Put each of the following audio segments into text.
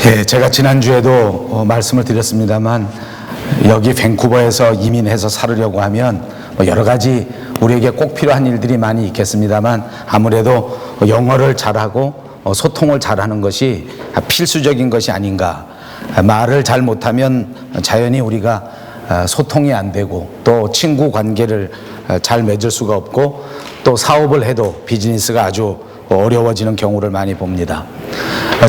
예, 제가 지난주에도 말씀을 드렸습니다만 여기 밴쿠버에서 이민해서 살으려고 하면 여러 가지 우리에게 꼭 필요한 일들이 많이 있겠습니다만 아무래도 영어를 잘하고 소통을 잘하는 것이 필수적인 것이 아닌가. 말을 잘 못하면 자연히 우리가 소통이 안 되고 또 친구 관계를 잘 맺을 수가 없고 또 사업을 해도 비즈니스가 아주 어려워지는 경우를 많이 봅니다.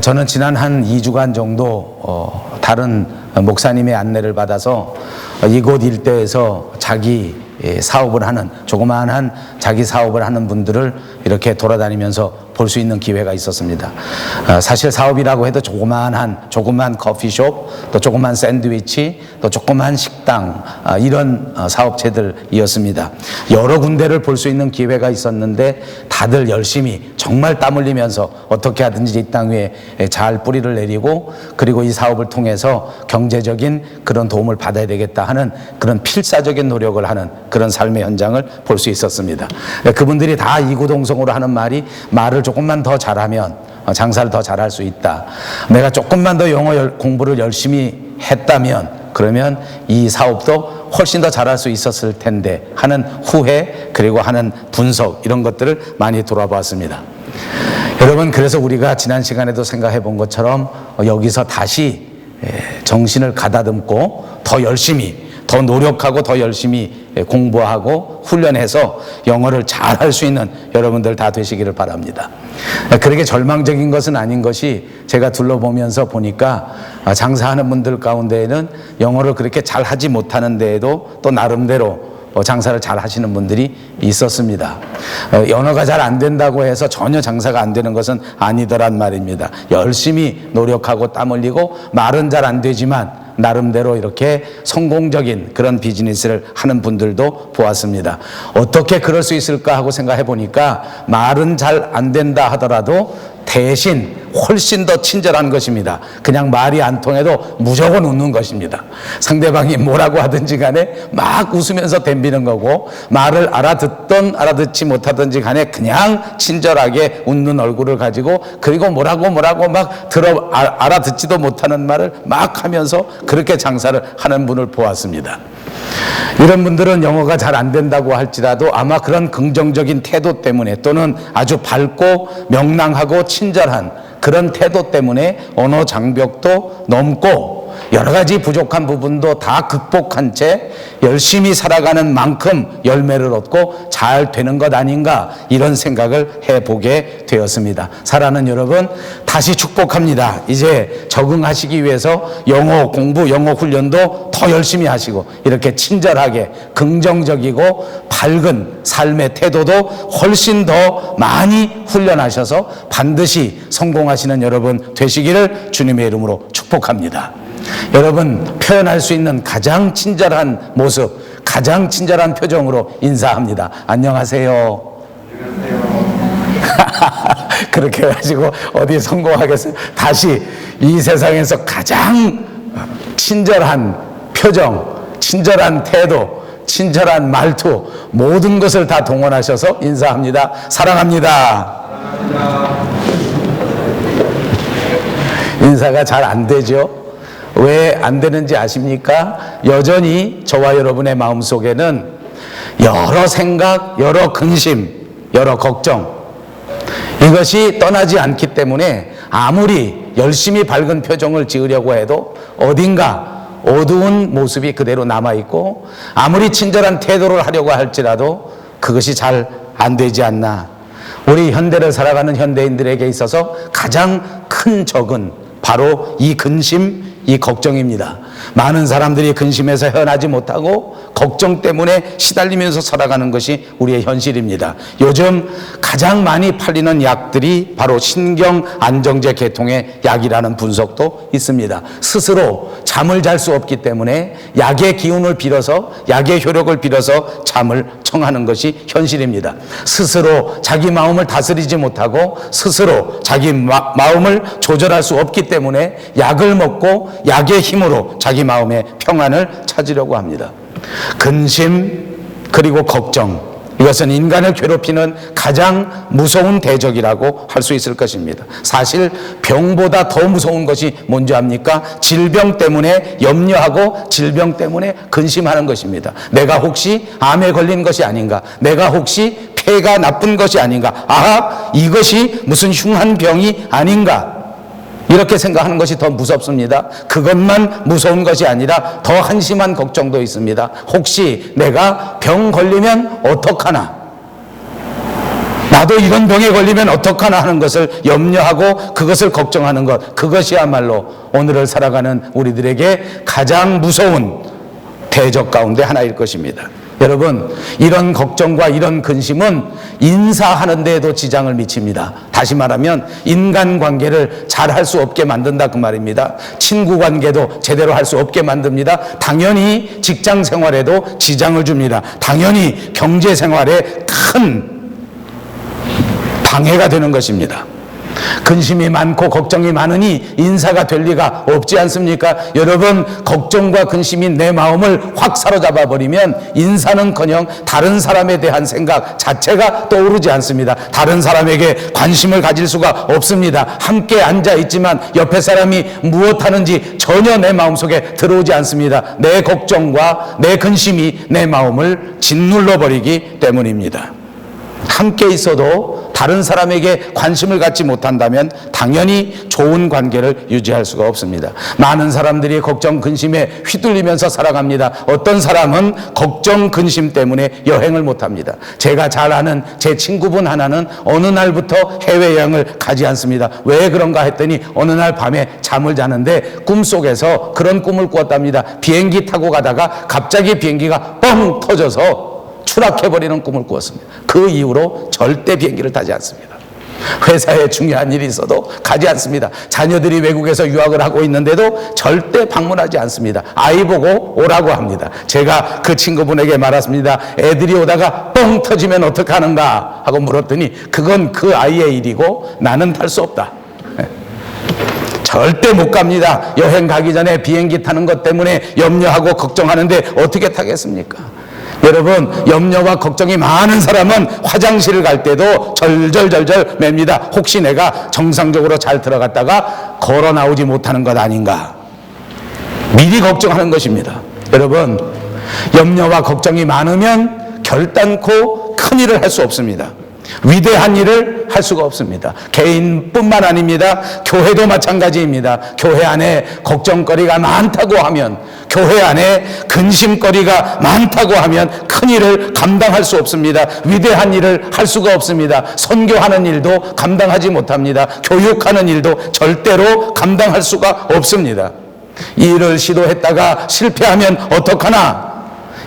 저는 지난 한 2주간 정도 다른 목사님의 안내를 받아서 이곳 일대에서 자기 사업을 하는 조그마한 자기 사업을 하는 분들을 이렇게 돌아다니면서 볼 수 있는 기회가 있었습니다. 사실 사업이라고 해도 조그만 커피숍, 또 조그만 샌드위치, 또 조그만 식당, 이런 사업체들이었습니다. 여러 군데를 볼 수 있는 기회가 있었는데 다들 열심히 정말 땀 흘리면서 어떻게 하든지 이 땅 위에 잘 뿌리를 내리고 그리고 이 사업을 통해서 경제적인 그런 도움을 받아야 되겠다 하는 그런 필사적인 노력을 하는 그런 삶의 현장을 볼 수 있었습니다. 그분들이 다 이구동성으로 하는 말을 조금만 더 잘하면 장사를 더 잘할 수 있다. 내가 조금만 더 영어 공부를 열심히 했다면 그러면 이 사업도 훨씬 더 잘할 수 있었을 텐데 하는 후회 그리고 하는 분석 이런 것들을 많이 돌아보았습니다. 여러분, 그래서 우리가 지난 시간에도 생각해 본 것처럼 여기서 다시 정신을 가다듬고 더 열심히 더 노력하고 더 열심히 공부하고 훈련해서 영어를 잘 할 수 있는 여러분들 다 되시기를 바랍니다. 그렇게 절망적인 것은 아닌 것이 제가 둘러보면서 보니까 장사하는 분들 가운데에는 영어를 그렇게 잘 하지 못하는 데에도 또 나름대로 장사를 잘 하시는 분들이 있었습니다. 언어가 잘 안 된다고 해서 전혀 장사가 안 되는 것은 아니더란 말입니다. 열심히 노력하고 땀 흘리고 말은 잘 안 되지만 나름대로 이렇게 성공적인 그런 비즈니스를 하는 분들도 보았습니다. 어떻게 그럴 수 있을까 하고 생각해 보니까 말은 잘 안 된다 하더라도 대신 훨씬 더 친절한 것입니다. 그냥 말이 안 통해도 무조건 웃는 것입니다. 상대방이 뭐라고 하든지 간에 막 웃으면서 덤비는 거고 말을 알아듣든 알아듣지 못하든지 간에 그냥 친절하게 웃는 얼굴을 가지고 그리고 뭐라고 막 알아듣지도 못하는 말을 막 하면서 그렇게 장사를 하는 분을 보았습니다. 이런 분들은 영어가 잘 안 된다고 할지라도 아마 그런 긍정적인 태도 때문에 또는 아주 밝고 명랑하고 친절한 그런 태도 때문에 언어 장벽도 넘고 여러 가지 부족한 부분도 다 극복한 채 열심히 살아가는 만큼 열매를 얻고 잘 되는 것 아닌가 이런 생각을 해보게 되었습니다. 사랑하는 여러분, 다시 축복합니다. 이제 적응하시기 위해서 영어 공부, 영어 훈련도 더 열심히 하시고 이렇게 친절하게 긍정적이고 밝은 삶의 태도도 훨씬 더 많이 훈련하셔서 반드시 성공하시는 여러분 되시기를 주님의 이름으로 축복합니다. 여러분, 표현할 수 있는 가장 친절한 모습, 가장 친절한 표정으로 인사합니다. 안녕하세요. 그렇게 해가지고 어디 성공하겠어요? 다시 이 세상에서 가장 친절한 표정, 친절한 태도, 친절한 말투 모든 것을 다 동원하셔서 인사합니다. 사랑합니다. 인사가 잘 안 되죠? 왜 안 되는지 아십니까? 여전히 저와 여러분의 마음속에는 여러 생각, 여러 근심, 여러 걱정 이것이 떠나지 않기 때문에 아무리 열심히 밝은 표정을 지으려고 해도 어딘가 어두운 모습이 그대로 남아있고 아무리 친절한 태도를 하려고 할지라도 그것이 잘 안 되지 않나. 우리 현대를 살아가는 현대인들에게 있어서 가장 큰 적은 바로 이 근심, 이 걱정입니다. 많은 사람들이 근심에서 헤어나지 못하고 걱정 때문에 시달리면서 살아가는 것이 우리의 현실입니다. 요즘 가장 많이 팔리는 약들이 바로 신경안정제 계통의 약이라는 분석도 있습니다. 스스로 잠을 잘 수 없기 때문에 약의 기운을 빌어서 약의 효력을 빌어서 잠을 청하는 것이 현실입니다. 스스로 자기 마음을 다스리지 못하고 스스로 자기 마음을 조절할 수 없기 때문에 약을 먹고 약의 힘으로 자기 마음의 평안을 찾으려고 합니다. 근심 그리고 걱정 이것은 인간을 괴롭히는 가장 무서운 대적이라고 할 수 있을 것입니다. 사실 병보다 더 무서운 것이 뭔지 압니까? 질병 때문에 염려하고 질병 때문에 근심하는 것입니다. 내가 혹시 암에 걸린 것이 아닌가? 내가 혹시 폐가 나쁜 것이 아닌가? 아하, 이것이 무슨 흉한 병이 아닌가? 이렇게 생각하는 것이 더 무섭습니다. 그것만 무서운 것이 아니라 더 한심한 걱정도 있습니다. 혹시 내가 병 걸리면 어떡하나? 나도 이런 병에 걸리면 어떡하나 하는 것을 염려하고 그것을 걱정하는 것, 그것이야말로 오늘을 살아가는 우리들에게 가장 무서운 대적 가운데 하나일 것입니다. 여러분, 이런 걱정과 이런 근심은 인사하는 데에도 지장을 미칩니다. 다시 말하면 인간관계를 잘 할 수 없게 만든다 그 말입니다. 친구관계도 제대로 할 수 없게 만듭니다. 당연히 직장생활에도 지장을 줍니다. 당연히 경제생활에 큰 방해가 되는 것입니다. 근심이 많고 걱정이 많으니 인사가 될 리가 없지 않습니까? 여러분, 걱정과 근심이 내 마음을 확 사로잡아 버리면 인사는커녕 다른 사람에 대한 생각 자체가 떠오르지 않습니다. 다른 사람에게 관심을 가질 수가 없습니다. 함께 앉아 있지만 옆에 사람이 무엇하는지 전혀 내 마음속에 들어오지 않습니다. 내 걱정과 내 근심이 내 마음을 짓눌러 버리기 때문입니다. 함께 있어도 다른 사람에게 관심을 갖지 못한다면 당연히 좋은 관계를 유지할 수가 없습니다. 많은 사람들이 걱정, 근심에 휘둘리면서 살아갑니다. 어떤 사람은 걱정, 근심 때문에 여행을 못합니다. 제가 잘 아는 제 친구분 하나는 어느 날부터 해외여행을 가지 않습니다. 왜 그런가 했더니 어느 날 밤에 잠을 자는데 꿈속에서 그런 꿈을 꾸었답니다. 비행기 타고 가다가 갑자기 비행기가 뻥 터져서 추락해버리는 꿈을 꾸었습니다. 그 이후로 절대 비행기를 타지 않습니다. 회사에 중요한 일이 있어도 가지 않습니다. 자녀들이 외국에서 유학을 하고 있는데도 절대 방문하지 않습니다. 아이 보고 오라고 합니다. 제가 그 친구분에게 말했습니다. 애들이 오다가 뻥 터지면 어떡하는가 하고 물었더니 그건 그 아이의 일이고 나는 탈 수 없다. 절대 못 갑니다. 여행 가기 전에 비행기 타는 것 때문에 염려하고 걱정하는데 어떻게 타겠습니까? 여러분, 염려와 걱정이 많은 사람은 화장실을 갈 때도 절절절절 맵니다. 혹시 내가 정상적으로 잘 들어갔다가 걸어 나오지 못하는 것 아닌가? 미리 걱정하는 것입니다. 여러분, 염려와 걱정이 많으면 결단코 큰 일을 할 수 없습니다. 위대한 일을 할 수가 없습니다. 개인뿐만 아닙니다. 교회도 마찬가지입니다. 교회 안에 걱정거리가 많다고 하면, 교회 안에 근심거리가 많다고 하면 큰 일을 감당할 수 없습니다. 위대한 일을 할 수가 없습니다. 선교하는 일도 감당하지 못합니다. 교육하는 일도 절대로 감당할 수가 없습니다. 이 일을 시도했다가 실패하면 어떡하나?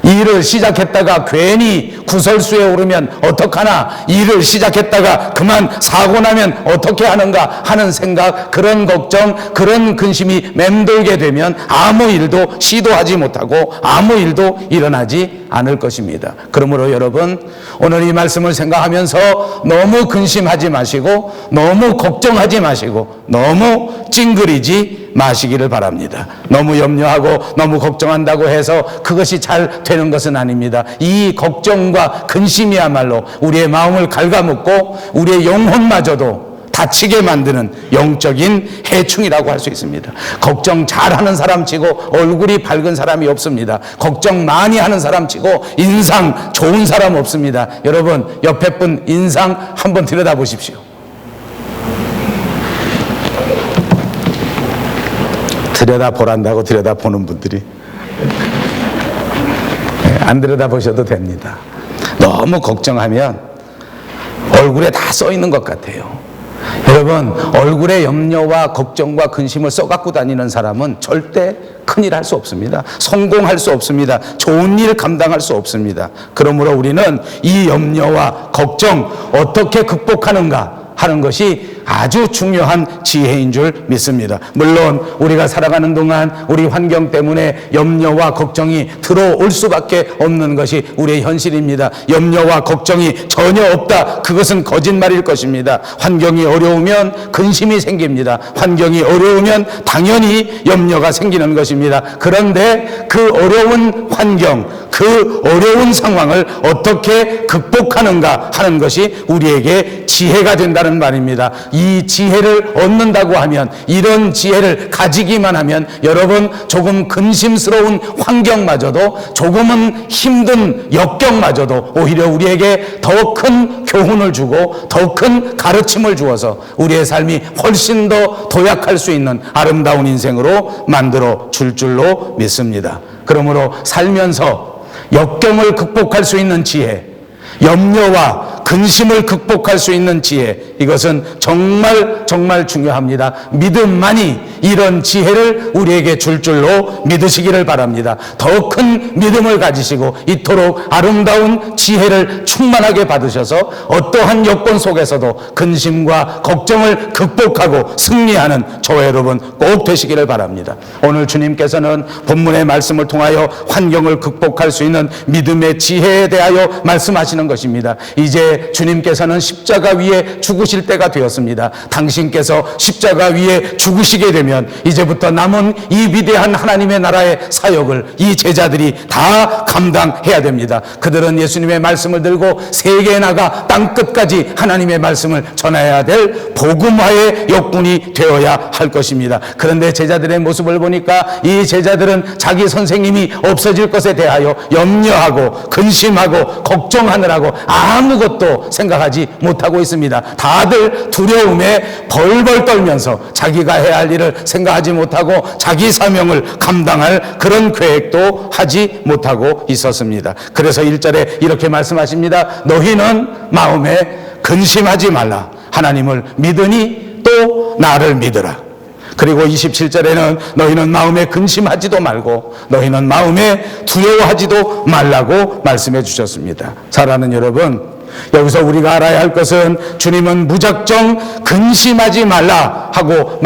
이 일을 시작했다가 괜히 구설수에 오르면 어떡하나? 이 일을 시작했다가 그만 사고 나면 어떻게 하는가 하는 생각, 그런 걱정, 그런 근심이 맴돌게 되면 아무 일도 시도하지 못하고 아무 일도 일어나지 않을 것입니다. 그러므로 여러분, 오늘 이 말씀을 생각하면서 너무 근심하지 마시고 너무 걱정하지 마시고 너무 찡그리지 마시기를 바랍니다. 너무 염려하고 너무 걱정한다고 해서 그것이 잘 되는 것은 아닙니다. 이 걱정과 근심이야말로 우리의 마음을 갉아먹고 우리의 영혼마저도 다치게 만드는 영적인 해충이라고 할 수 있습니다. 걱정 잘하는 사람 치고 얼굴이 밝은 사람이 없습니다. 걱정 많이 하는 사람 치고 인상 좋은 사람 없습니다. 여러분, 옆에 분 인상 한번 들여다보십시오. 들여다보란다고 들여다보는 분들이 안 들여다보셔도 됩니다. 너무 걱정하면 얼굴에 다 써 있는 것 같아요. 여러분, 얼굴에 염려와 걱정과 근심을 써갖고 다니는 사람은 절대 큰일 할 수 없습니다. 성공할 수 없습니다. 좋은 일 감당할 수 없습니다. 그러므로 우리는 이 염려와 걱정 어떻게 극복하는가 하는 것이 아주 중요한 지혜인 줄 믿습니다. 물론 우리가 살아가는 동안 우리 환경 때문에 염려와 걱정이 들어올 수밖에 없는 것이 우리의 현실입니다. 염려와 걱정이 전혀 없다, 그것은 거짓말일 것입니다. 환경이 어려우면 근심이 생깁니다. 환경이 어려우면 당연히 염려가 생기는 것입니다. 그런데 그 어려운 환경, 그 어려운 상황을 어떻게 극복하는가 하는 것이 우리에게 지혜가 된다는 말입니다. 이 지혜를 얻는다고 하면, 이런 지혜를 가지기만 하면 여러분, 조금 근심스러운 환경마저도, 조금은 힘든 역경마저도 오히려 우리에게 더 큰 교훈을 주고 더 큰 가르침을 주어서 우리의 삶이 훨씬 더 도약할 수 있는 아름다운 인생으로 만들어 줄 줄로 믿습니다. 그러므로 살면서 역경을 극복할 수 있는 지혜, 염려와 근심을 극복할 수 있는 지혜, 이것은 정말 정말 중요합니다. 믿음만이 이런 지혜를 우리에게 줄 줄로 믿으시기를 바랍니다. 더 큰 믿음을 가지시고 이토록 아름다운 지혜를 충만하게 받으셔서 어떠한 여건 속에서도 근심과 걱정을 극복하고 승리하는 저와 여러분 꼭 되시기를 바랍니다. 오늘 주님께서는 본문의 말씀을 통하여 환경을 극복할 수 있는 믿음의 지혜에 대하여 말씀하시는 것입니다. 이제 주님께서는 십자가 위에 죽으실 때가 되었습니다. 당신께서 십자가 위에 죽으시게 되면 이제부터 남은 이 위대한 하나님의 나라의 사역을 이 제자들이 다 감당해야 됩니다. 그들은 예수님의 말씀을 들고 세계에 나가 땅끝까지 하나님의 말씀을 전해야 될 복음화의 역군이 되어야 할 것입니다. 그런데 제자들의 모습을 보니까 이 제자들은 자기 선생님이 없어질 것에 대하여 염려하고 근심하고 걱정하느라고 아무것도 생각하지 못하고 있습니다. 다들 두려움에 벌벌 떨면서 자기가 해야 할 일을 생각하지 못하고 자기 사명을 감당할 그런 계획도 하지 못하고 있었습니다. 그래서 1절에 이렇게 말씀하십니다. 너희는 마음에 근심하지 말라. 하나님을 믿으니 또 나를 믿으라. 그리고 27절에는 너희는 마음에 근심하지도 말고 너희는 마음에 두려워하지도 말라고 말씀해 주셨습니다. 사랑하는 여러분, 여기서 우리가 알아야 할 것은 주님은 무작정 근심하지 말라 하고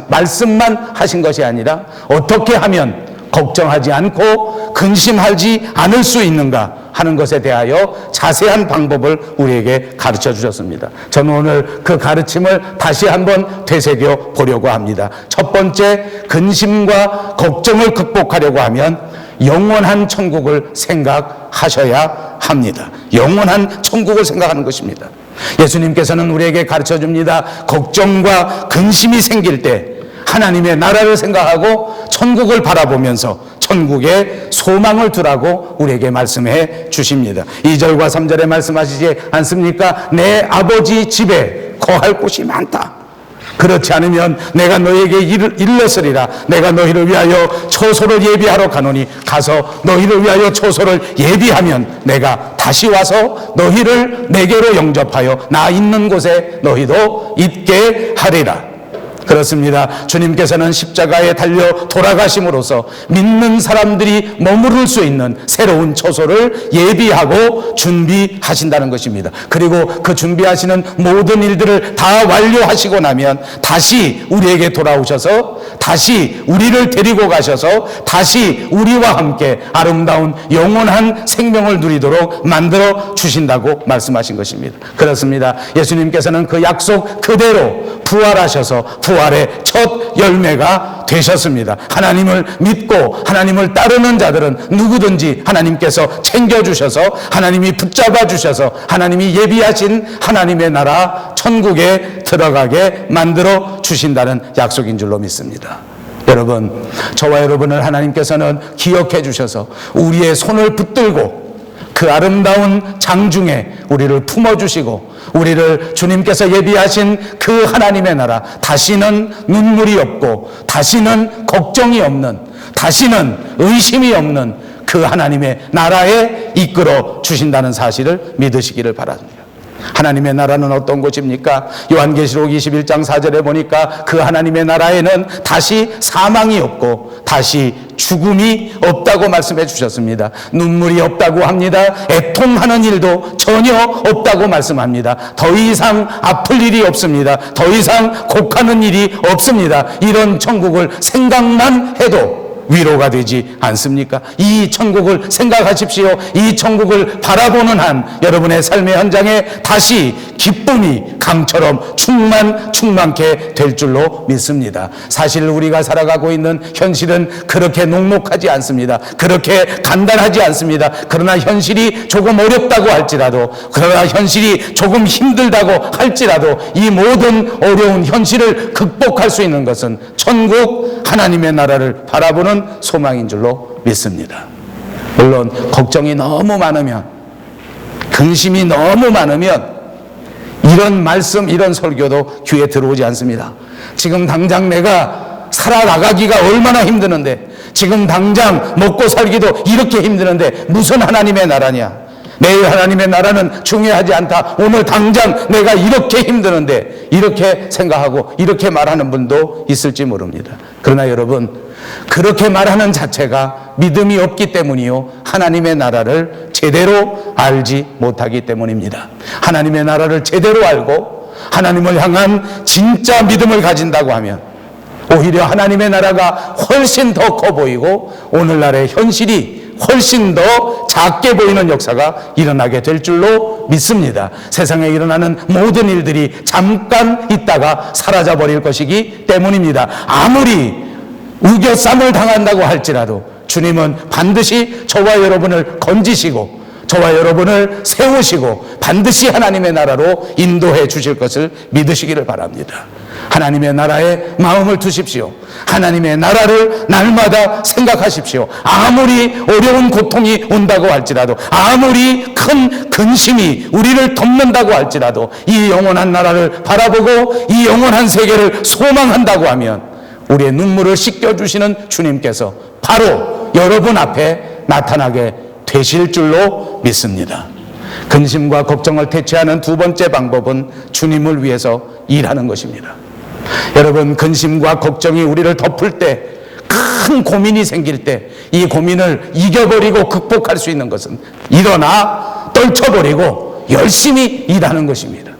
말씀만 하신 것이 아니라 어떻게 하면 걱정하지 않고 근심하지 않을 수 있는가 하는 것에 대하여 자세한 방법을 우리에게 가르쳐 주셨습니다. 저는 오늘 그 가르침을 다시 한번 되새겨 보려고 합니다. 첫 번째, 근심과 걱정을 극복하려고 하면 영원한 천국을 생각하셔야 합니다. 영원한 천국을 생각하는 것입니다. 예수님께서는 우리에게 가르쳐 줍니다. 걱정과 근심이 생길 때 하나님의 나라를 생각하고 천국을 바라보면서 천국에 소망을 두라고 우리에게 말씀해 주십니다. 2절과 3절에 말씀하시지 않습니까? 내 아버지 집에 거할 곳이 많다. 그렇지 않으면 내가 너희에게 일렀으리라. 내가 너희를 위하여 처소를 예비하러 가노니 가서 너희를 위하여 처소를 예비하면 내가 다시 와서 너희를 내게로 영접하여 나 있는 곳에 너희도 있게 하리라. 그렇습니다. 주님께서는 십자가에 달려 돌아가심으로써 믿는 사람들이 머무를 수 있는 새로운 처소를 예비하고 준비하신다는 것입니다. 그리고 그 준비하시는 모든 일들을 다 완료하시고 나면 다시 우리에게 돌아오셔서 다시 우리를 데리고 가셔서 다시 우리와 함께 아름다운 영원한 생명을 누리도록 만들어 주신다고 말씀하신 것입니다. 그렇습니다. 예수님께서는 그 약속 그대로 부활하셔서 부활의 첫 열매가 되셨습니다. 하나님을 믿고 하나님을 따르는 자들은 누구든지 하나님께서 챙겨주셔서 하나님이 붙잡아 주셔서 하나님이 예비하신 하나님의 나라 천국에 들어가게 만들어 주신다는 약속인 줄로 믿습니다. 여러분, 저와 여러분을 하나님께서는 기억해 주셔서 우리의 손을 붙들고 그 아름다운 장중에 우리를 품어주시고 우리를 주님께서 예비하신 그 하나님의 나라, 다시는 눈물이 없고 다시는 걱정이 없는, 다시는 의심이 없는 그 하나님의 나라에 이끌어 주신다는 사실을 믿으시기를 바랍니다. 하나님의 나라는 어떤 곳입니까? 요한계시록 21장 4절에 보니까 그 하나님의 나라에는 다시 사망이 없고 다시 죽음이 없다고 말씀해 주셨습니다. 눈물이 없다고 합니다. 애통하는 일도 전혀 없다고 말씀합니다. 더 이상 아플 일이 없습니다. 더 이상 곡하는 일이 없습니다. 이런 천국을 생각만 해도 위로가 되지 않습니까? 이 천국을 생각하십시오. 이 천국을 바라보는 한 여러분의 삶의 현장에 다시 기쁨이 강처럼 충만케 될 줄로 믿습니다. 사실 우리가 살아가고 있는 현실은 그렇게 녹록하지 않습니다. 그렇게 간단하지 않습니다. 그러나 현실이 조금 어렵다고 할지라도, 그러나 현실이 조금 힘들다고 할지라도 이 모든 어려운 현실을 극복할 수 있는 것은 천국 하나님의 나라를 바라보는 소망인 줄로 믿습니다. 물론 걱정이 너무 많으면, 근심이 너무 많으면 이런 말씀, 이런 설교도 귀에 들어오지 않습니다. 지금 당장 내가 살아나가기가 얼마나 힘드는데, 지금 당장 먹고 살기도 이렇게 힘드는데 무슨 하나님의 나라냐? 내일 하나님의 나라는 중요하지 않다. 오늘 당장 내가 이렇게 힘드는데, 이렇게 생각하고 이렇게 말하는 분도 있을지 모릅니다. 그러나 여러분, 그렇게 말하는 자체가 믿음이 없기 때문이요, 하나님의 나라를 제대로 알지 못하기 때문입니다. 하나님의 나라를 제대로 알고 하나님을 향한 진짜 믿음을 가진다고 하면 오히려 하나님의 나라가 훨씬 더 커 보이고 오늘날의 현실이 훨씬 더 작게 보이는 역사가 일어나게 될 줄로 믿습니다. 세상에 일어나는 모든 일들이 잠깐 있다가 사라져 버릴 것이기 때문입니다. 아무리 우겨쌈을 당한다고 할지라도 주님은 반드시 저와 여러분을 건지시고 저와 여러분을 세우시고 반드시 하나님의 나라로 인도해 주실 것을 믿으시기를 바랍니다. 하나님의 나라에 마음을 두십시오. 하나님의 나라를 날마다 생각하십시오. 아무리 어려운 고통이 온다고 할지라도, 아무리 큰 근심이 우리를 덮는다고 할지라도 이 영원한 나라를 바라보고 이 영원한 세계를 소망한다고 하면 우리의 눈물을 씻겨주시는 주님께서 바로 여러분 앞에 나타나게 되실 줄로 믿습니다. 근심과 걱정을 대체하는 두 번째 방법은 주님을 위해서 일하는 것입니다. 여러분, 근심과 걱정이 우리를 덮을 때, 큰 고민이 생길 때 이 고민을 이겨버리고 극복할 수 있는 것은 일어나 떨쳐버리고 열심히 일하는 것입니다.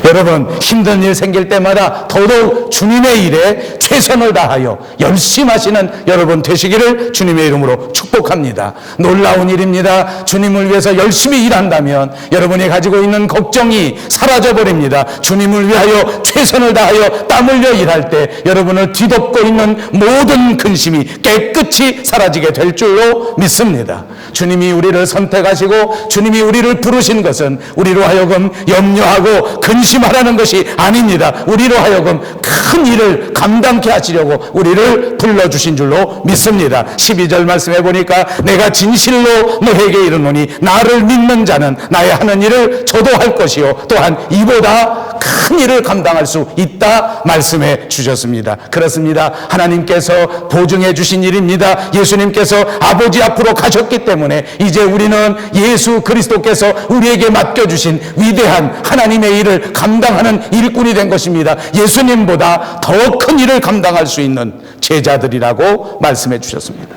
여러분, 힘든 일 생길 때마다 더더욱 주님의 일에 최선을 다하여 열심히 하시는 여러분 되시기를 주님의 이름으로 축복합니다. 놀라운 일입니다. 주님을 위해서 열심히 일한다면 여러분이 가지고 있는 걱정이 사라져버립니다. 주님을 위하여 최선을 다하여 땀 흘려 일할 때 여러분을 뒤덮고 있는 모든 근심이 깨끗이 사라지게 될 줄로 믿습니다. 주님이 우리를 선택하시고 주님이 우리를 부르신 것은 우리로 하여금 염려하고 근심하라는 것이 아닙니다. 우리로 하여금 큰 일을 감당케 하시려고 우리를 불러주신 줄로 믿습니다. 12절 말씀해 보니까 내가 진실로 너에게 이르노니 나를 믿는 자는 나의 하는 일을 저도 할 것이요 또한 이보다 큰 일을 감당할 수 있다 말씀해 주셨습니다. 그렇습니다. 하나님께서 보증해 주신 일입니다. 예수님께서 아버지 앞으로 가셨기 때문에 이제 우리는 예수 그리스도께서 우리에게 맡겨주신 위대한 하나님의 일을 감당하는 일꾼이 된 것입니다. 예수님보다 더 큰 일을 감당할 수 있는 제자들이라고 말씀해 주셨습니다.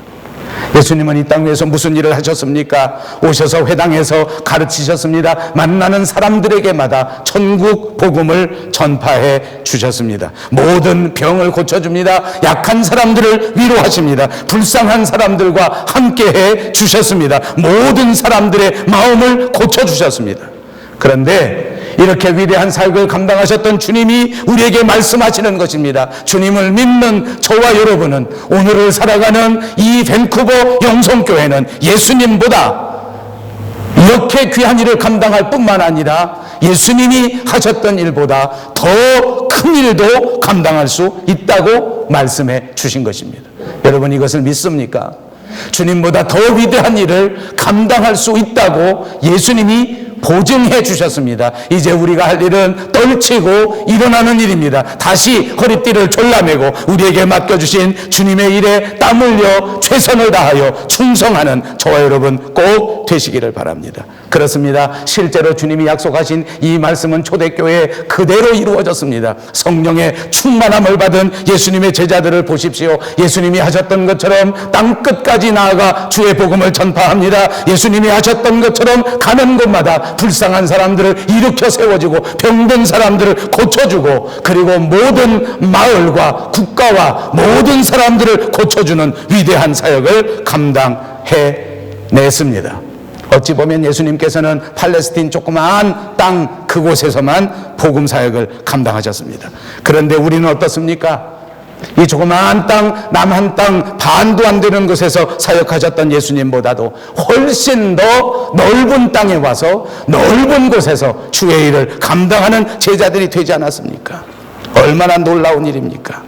예수님은 이 땅 위에서 무슨 일을 하셨습니까? 오셔서 회당에서 가르치셨습니다. 만나는 사람들에게마다 천국 복음을 전파해 주셨습니다. 모든 병을 고쳐줍니다. 약한 사람들을 위로하십니다. 불쌍한 사람들과 함께해 주셨습니다. 모든 사람들의 마음을 고쳐주셨습니다. 그런데 이렇게 위대한 사역을 감당하셨던 주님이 우리에게 말씀하시는 것입니다. 주님을 믿는 저와 여러분은, 오늘을 살아가는 이 밴쿠버 영성교회는 예수님보다 이렇게 귀한 일을 감당할 뿐만 아니라 예수님이 하셨던 일보다 더 큰 일도 감당할 수 있다고 말씀해 주신 것입니다. 여러분, 이것을 믿습니까? 주님보다 더 위대한 일을 감당할 수 있다고 예수님이 보증해 주셨습니다. 이제 우리가 할 일은 떨치고 일어나는 일입니다. 다시 허리띠를 졸라매고 우리에게 맡겨주신 주님의 일에 땀 흘려 최선을 다하여 충성하는 저와 여러분 꼭 되시기를 바랍니다. 그렇습니다. 실제로 주님이 약속하신 이 말씀은 초대교회에 그대로 이루어졌습니다. 성령의 충만함을 받은 예수님의 제자들을 보십시오. 예수님이 하셨던 것처럼 땅 끝까지 나아가 주의 복음을 전파합니다. 예수님이 하셨던 것처럼 가는 곳마다 불쌍한 사람들을 일으켜 세워주고 병든 사람들을 고쳐주고 그리고 모든 마을과 국가와 모든 사람들을 고쳐주는 위대한 사역을 감당해냈습니다. 어찌 보면 예수님께서는 팔레스틴 조그마한 땅 그곳에서만 복음 사역을 감당하셨습니다. 그런데 우리는 어떻습니까? 이 조그마한 땅, 남한 땅 반도 안 되는 곳에서 사역하셨던 예수님보다도 훨씬 더 넓은 땅에 와서 넓은 곳에서 주의 일을 감당하는 제자들이 되지 않았습니까? 얼마나 놀라운 일입니까?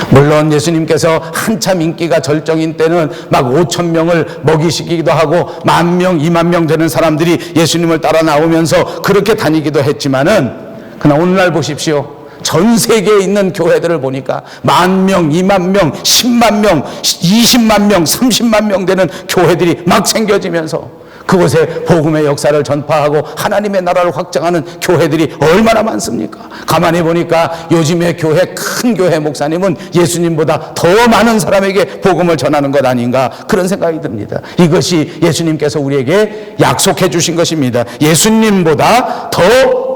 물론 예수님께서 한참 인기가 절정인 때는 막 5,000명을 먹이시기도 하고 10,000명, 20,000명 되는 사람들이 예수님을 따라 나오면서 그렇게 다니기도 했지만은 그러나 오늘날 보십시오. 전 세계에 있는 교회들을 보니까 10,000명, 20,000명, 100,000명, 200,000명, 300,000명 되는 교회들이 막 생겨지면서 그곳에 복음의 역사를 전파하고 하나님의 나라를 확장하는 교회들이 얼마나 많습니까? 가만히 보니까 요즘의 교회, 큰 교회 목사님은 예수님보다 더 많은 사람에게 복음을 전하는 것 아닌가 그런 생각이 듭니다. 이것이 예수님께서 우리에게 약속해 주신 것입니다. 예수님보다 더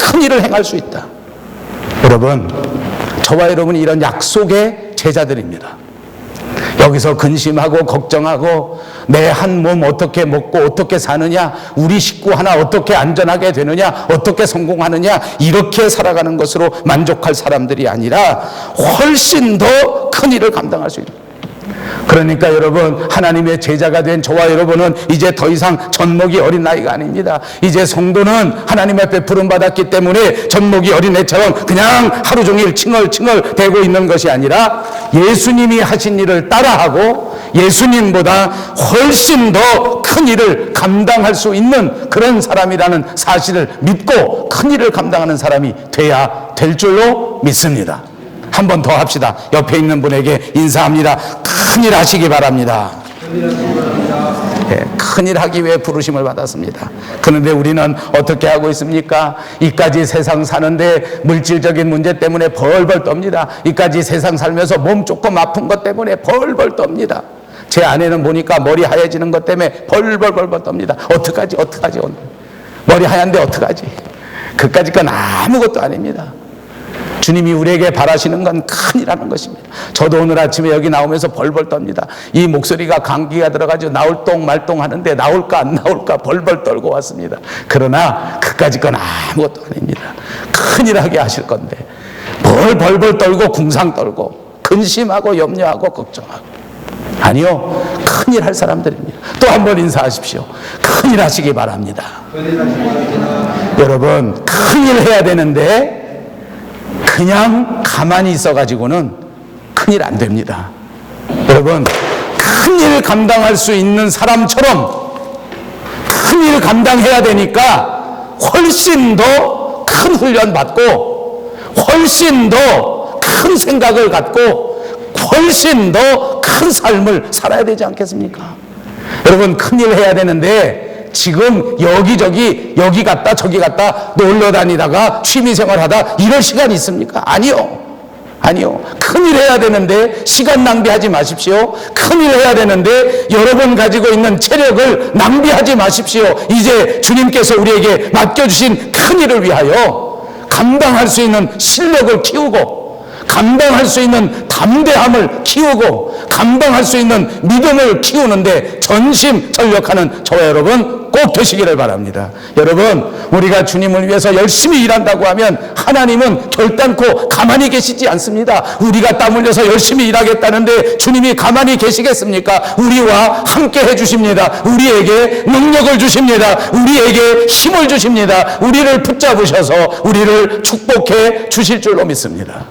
큰 일을 행할 수 있다. 여러분, 저와 여러분이 이런 약속의 제자들입니다. 여기서 근심하고 걱정하고 내 한 몸 어떻게 먹고 어떻게 사느냐, 우리 식구 하나 어떻게 안전하게 되느냐, 어떻게 성공하느냐, 이렇게 살아가는 것으로 만족할 사람들이 아니라 훨씬 더 큰 일을 감당할 수 있는. 그러니까 여러분, 하나님의 제자가 된 저와 여러분은 이제 더 이상 젖먹이 어린 나이가 아닙니다. 이제 성도는 하나님 앞에 부름받았기 때문에 젖먹이 어린애처럼 그냥 하루 종일 칭얼칭얼 대고 있는 것이 아니라 예수님이 하신 일을 따라하고 예수님보다 훨씬 더 큰 일을 감당할 수 있는 그런 사람이라는 사실을 믿고 큰 일을 감당하는 사람이 돼야 될 줄로 믿습니다. 한 번 더 합시다. 옆에 있는 분에게 인사합니다. 큰일 하시기 바랍니다. 네, 큰일 하기 위해 부르심을 받았습니다. 그런데 우리는 어떻게 하고 있습니까? 이까지 세상 사는데 물질적인 문제 때문에 벌벌 떱니다. 이까지 세상 살면서 몸 조금 아픈 것 때문에 벌벌 떱니다. 제 아내는 보니까 머리 하얘지는 것 때문에 벌벌 떱니다. 어떡하지 오늘. 머리 하얀데 어떡하지? 그까짓 건 아무것도 아닙니다. 주님이 우리에게 바라시는 건 큰일이라는 것입니다. 저도 오늘 아침에 여기 나오면서 벌벌 떱니다. 이 목소리가 감기가 들어가지고 나올 똥 말똥 하는데 나올까 안 나올까 벌벌 떨고 왔습니다. 그러나 그까짓 건 아무것도 아닙니다. 큰일하게 하실 건데 뭘 벌벌 떨고 궁상 떨고 근심하고 염려하고 걱정하고. 아니요, 큰일 할 사람들입니다. 또 한 번 인사하십시오. 큰일 하시기 바랍니다. 여러분, 큰일 해야 되는데 그냥 가만히 있어가지고는 큰일 안 됩니다. 여러분, 큰일 감당할 수 있는 사람처럼 큰일 감당해야 되니까 훨씬 더 큰 훈련 받고 훨씬 더 큰 생각을 갖고 훨씬 더 큰 삶을 살아야 되지 않겠습니까? 여러분, 큰일 해야 되는데 지금 여기저기 여기 갔다 저기 갔다 놀러 다니다가 취미생활 하다 이럴 시간이 있습니까? 아니요. 큰일 해야 되는데 시간 낭비하지 마십시오. 큰일 해야 되는데 여러분 가지고 있는 체력을 낭비하지 마십시오. 이제 주님께서 우리에게 맡겨주신 큰일을 위하여 감당할 수 있는 실력을 키우고 감당할 수 있는 담대함을 키우고 감당할 수 있는 믿음을 키우는데 전심전력하는 저와 여러분 꼭 되시기를 바랍니다. 여러분, 우리가 주님을 위해서 열심히 일한다고 하면 하나님은 결단코 가만히 계시지 않습니다. 우리가 땀 흘려서 열심히 일하겠다는데 주님이 가만히 계시겠습니까? 우리와 함께 해주십니다. 우리에게 능력을 주십니다. 우리에게 힘을 주십니다. 우리를 붙잡으셔서 우리를 축복해 주실 줄로 믿습니다.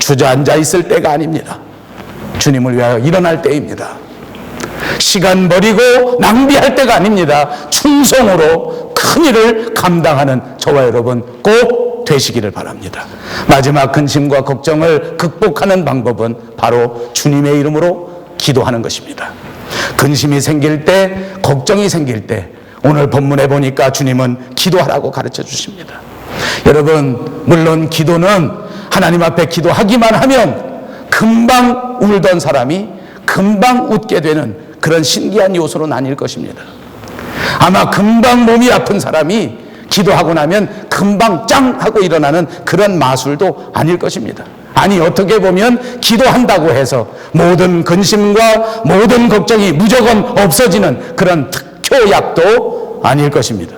주저앉아 있을 때가 아닙니다. 주님을 위하여 일어날 때입니다. 시간 버리고 낭비할 때가 아닙니다. 충성으로 큰 일을 감당하는 저와 여러분 꼭 되시기를 바랍니다. 마지막 근심과 걱정을 극복하는 방법은 바로 주님의 이름으로 기도하는 것입니다. 근심이 생길 때, 걱정이 생길 때 오늘 본문에 보니까 주님은 기도하라고 가르쳐 주십니다. 여러분, 물론 기도는 하나님 앞에 기도하기만 하면 금방 울던 사람이 금방 웃게 되는 그런 신기한 요소로 나뉠 것입니다. 아마 금방 몸이 아픈 사람이 기도하고 나면 금방 짱 하고 일어나는 그런 마술도 아닐 것입니다. 아니, 어떻게 보면 기도한다고 해서 모든 근심과 모든 걱정이 무조건 없어지는 그런 특효약도 아닐 것입니다.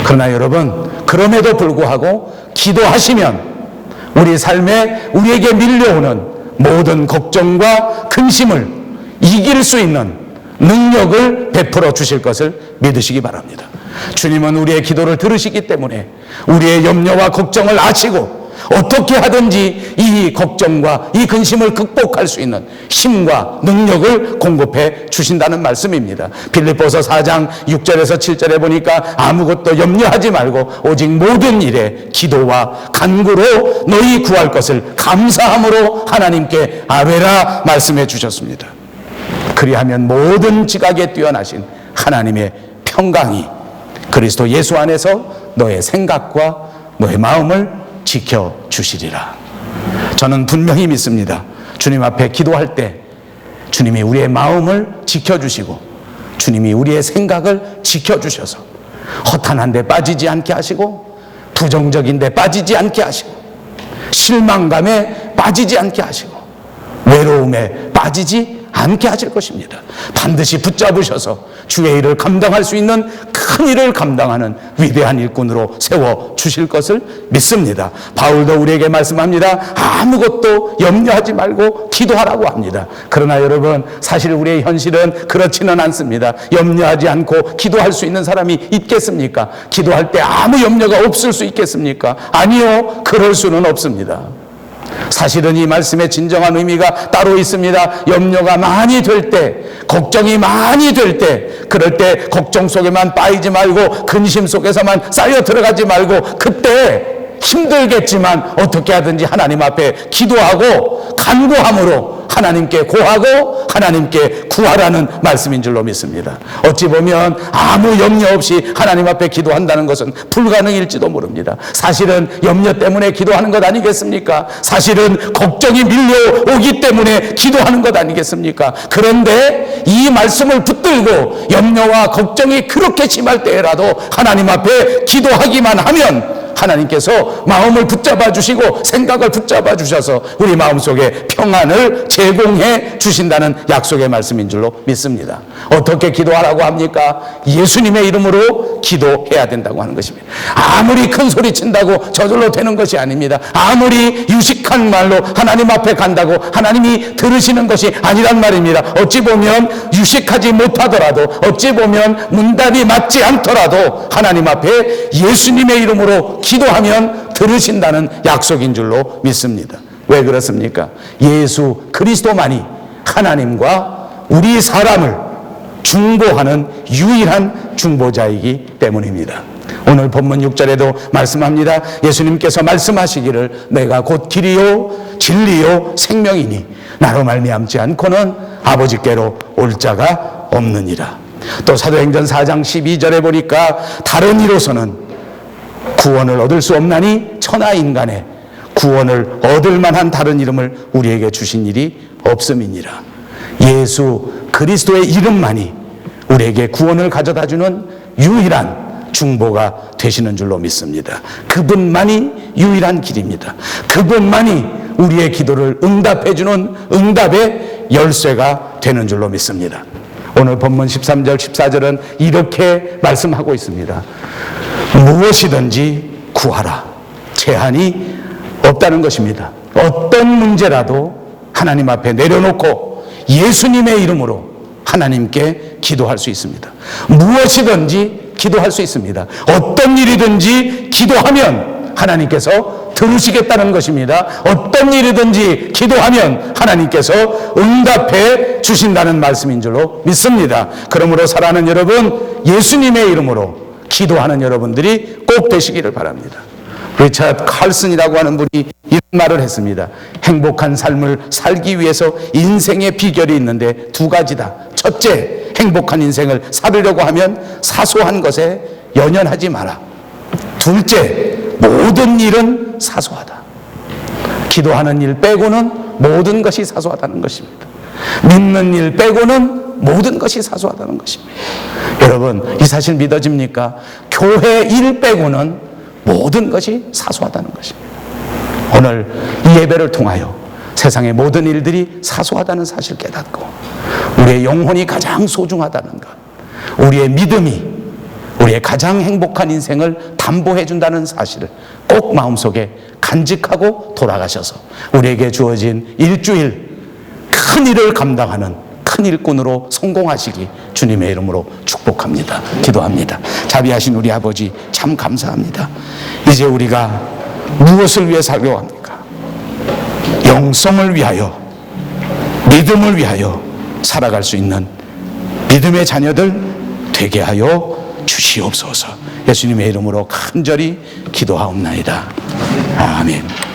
그러나 여러분, 그럼에도 불구하고 기도하시면 우리 삶에 우리에게 밀려오는 모든 걱정과 근심을 이길 수 있는 능력을 베풀어 주실 것을 믿으시기 바랍니다. 주님은 우리의 기도를 들으시기 때문에 우리의 염려와 걱정을 아시고 어떻게 하든지 이 걱정과 이 근심을 극복할 수 있는 힘과 능력을 공급해 주신다는 말씀입니다. 빌립보서 4장 6절에서 7절에 보니까 아무것도 염려하지 말고 오직 모든 일에 기도와 간구로 너희 구할 것을 감사함으로 하나님께 아뢰라 말씀해 주셨습니다. 그리하면 모든 지각에 뛰어나신 하나님의 평강이 그리스도 예수 안에서 너의 생각과 너의 마음을 지켜주시리라. 저는 분명히 믿습니다. 주님 앞에 기도할 때 주님이 우리의 마음을 지켜주시고 주님이 우리의 생각을 지켜주셔서 허탄한 데 빠지지 않게 하시고 부정적인 데 빠지지 않게 하시고 실망감에 빠지지 않게 하시고 외로움에 빠지지 않게 하실 것입니다. 반드시 붙잡으셔서 주의 일을 감당할 수 있는 큰 일을 감당하는 위대한 일꾼으로 세워주실 것을 믿습니다. 바울도 우리에게 말씀합니다. 아무것도 염려하지 말고 기도하라고 합니다. 그러나 여러분, 사실 우리의 현실은 그렇지는 않습니다. 염려하지 않고 기도할 수 있는 사람이 있겠습니까? 기도할 때 아무 염려가 없을 수 있겠습니까? 아니요, 그럴 수는 없습니다. 사실은 이 말씀의 진정한 의미가 따로 있습니다. 염려가 많이 될 때, 걱정이 많이 될 때, 그럴 때 걱정 속에만 빠지지 말고 근심 속에서만 쌓여 들어가지 말고 그때 힘들겠지만 어떻게 하든지 하나님 앞에 기도하고 간구함으로 하나님께 고하고 하나님께 구하라는 말씀인 줄로 믿습니다. 어찌 보면 아무 염려 없이 하나님 앞에 기도한다는 것은 불가능일지도 모릅니다. 사실은 염려 때문에 기도하는 것 아니겠습니까? 사실은 걱정이 밀려오기 때문에 기도하는 것 아니겠습니까? 그런데 이 말씀을 붙들고 염려와 걱정이 그렇게 심할 때라도 하나님 앞에 기도하기만 하면 하나님께서 마음을 붙잡아 주시고 생각을 붙잡아 주셔서 우리 마음속에 평안을 제공해 주신다는 약속의 말씀인 줄로 믿습니다. 어떻게 기도하라고 합니까? 예수님의 이름으로 기도해야 된다고 하는 것입니다. 아무리 큰 소리 친다고 저절로 되는 것이 아닙니다. 아무리 유식한 말로 하나님 앞에 간다고 하나님이 들으시는 것이 아니란 말입니다. 어찌 보면 유식하지 못하더라도 어찌 보면 문답이 맞지 않더라도 하나님 앞에 예수님의 이름으로 기도하면 들으신다는 약속인 줄로 믿습니다. 왜 그렇습니까? 예수 그리스도만이 하나님과 우리 사람을 중보하는 유일한 중보자이기 때문입니다. 오늘 본문 6절에도 말씀합니다. 예수님께서 말씀하시기를 내가 곧 길이요 진리요 생명이니 나로 말미암지 않고는 아버지께로 올 자가 없느니라. 또 사도행전 4장 12절에 보니까 다른 이로서는 구원을 얻을 수 없나니 천하 인간의 구원을 얻을 만한 다른 이름을 우리에게 주신 일이 없음이니라. 예수 그리스도의 이름만이 우리에게 구원을 가져다주는 유일한 중보가 되시는 줄로 믿습니다. 그분만이 유일한 길입니다. 그분만이 우리의 기도를 응답해주는 응답의 열쇠가 되는 줄로 믿습니다. 오늘 본문 13절 14절은 이렇게 말씀하고 있습니다. 무엇이든지 구하라. 제한이 없다는 것입니다. 어떤 문제라도 하나님 앞에 내려놓고 예수님의 이름으로 하나님께 기도할 수 있습니다. 무엇이든지 기도할 수 있습니다. 어떤 일이든지 기도하면 하나님께서 들으시겠다는 것입니다. 어떤 일이든지 기도하면 하나님께서 응답해 주신다는 말씀인 줄로 믿습니다. 그러므로 사랑하는 여러분, 예수님의 이름으로 기도하는 여러분들이 꼭 되시기를 바랍니다. 리처드 칼슨이라고 하는 분이 이런 말을 했습니다. 행복한 삶을 살기 위해서 인생의 비결이 있는데 두 가지다. 첫째, 행복한 인생을 살으려고 하면 사소한 것에 연연하지 마라. 둘째, 모든 일은 사소하다. 기도하는 일 빼고는 모든 것이 사소하다는 것입니다. 믿는 일 빼고는 모든 것이 사소하다는 것입니다. 여러분, 이 사실 믿어집니까? 교회 일 빼고는 모든 것이 사소하다는 것입니다. 오늘 이 예배를 통하여 세상의 모든 일들이 사소하다는 사실을 깨닫고 우리의 영혼이 가장 소중하다는 것, 우리의 믿음이 우리의 가장 행복한 인생을 담보해 준다는 사실을 꼭 마음속에 간직하고 돌아가셔서 우리에게 주어진 일주일 큰 일을 감당하는 큰 일꾼으로 성공하시기 주님의 이름으로 축복합니다. 기도합니다. 자비하신 우리 아버지 참 감사합니다. 이제 우리가 무엇을 위해 살려고 합니까? 영성을 위하여, 믿음을 위하여 살아갈 수 있는 믿음의 자녀들 되게 하여 주시옵소서. 예수님의 이름으로 간절히 기도하옵나이다. 아멘.